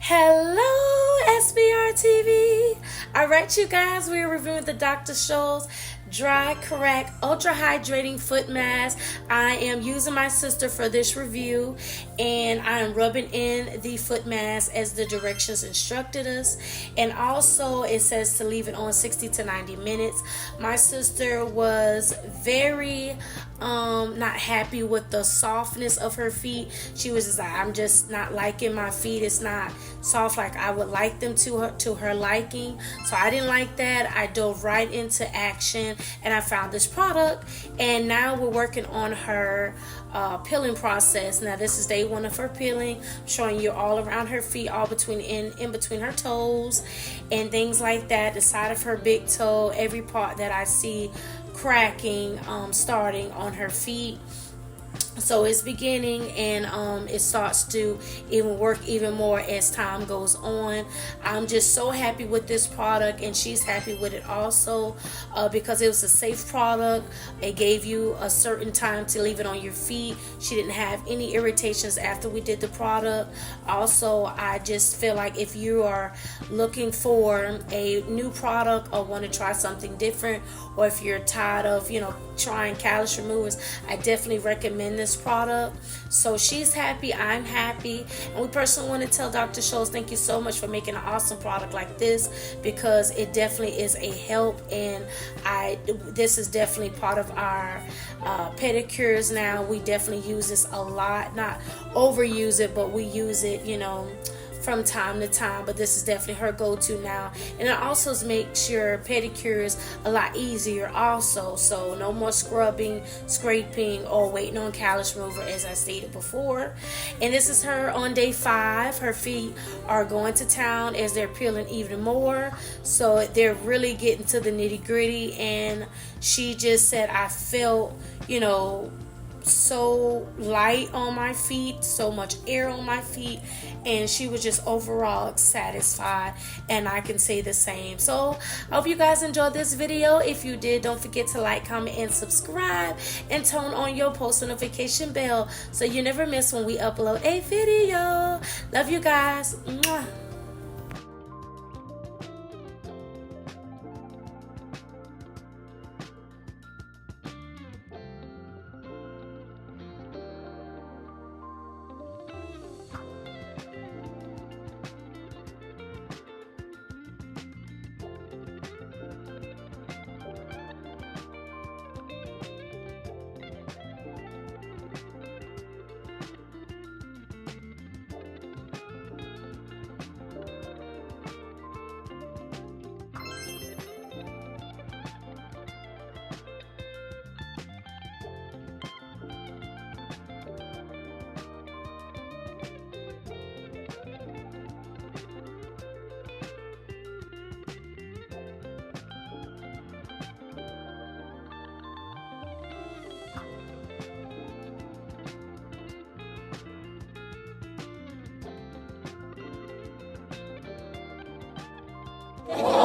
Hello, SBR TV. All right, you guys, we're reviewing the Dr. Scholl's Dry Correct Ultra Hydrating Foot Mask. I am using my sister for this review, and I am rubbing in the foot mask as the directions instructed us. And also, it says to leave it on 60 to 90 minutes. My sister was very not happy with the softness of her feet. She was just like, I'm just not liking my feet. It's not soft like I would like them to her liking. So I didn't like that. I dove right into action and I found this product, and now we're working on her peeling process. Now this is day one of her peeling. I'm showing you all around her feet, all between in between her toes and things like that, the side of her big toe, every part that I see cracking starting on her feet. So it's beginning, and it starts to even work even more as time goes on. I'm just so happy with this product, and she's happy with it also, because it was a safe product. It gave you a certain time to leave it on your feet. She didn't have any irritations after we did the product. Also, I just feel like if you are looking for a new product or want to try something different, or if you're tired of trying callus removers, I definitely recommend this product. So she's happy, I'm happy, and we personally want to tell Dr. Scholl's thank you so much for making an awesome product like this, because it definitely is a help. And this is definitely part of our pedicures now. We definitely use this a lot, not overuse it, but we use it from time to time. But this is definitely her go-to now, and it also makes your pedicures a lot easier also. So no more scrubbing, scraping, or waiting on callus remover, as I stated before. And this is her on day 5. Her feet are going to town as they're peeling even more, so they're really getting to the nitty-gritty. And she just said, I felt so light on my feet, so much air on my feet, and she was just overall satisfied, and I can say the same. So I hope you guys enjoyed this video. If you did, don't forget to like, comment, and subscribe, and turn on your post notification bell so you never miss when we upload a video. Love you guys. Mwah. Wow.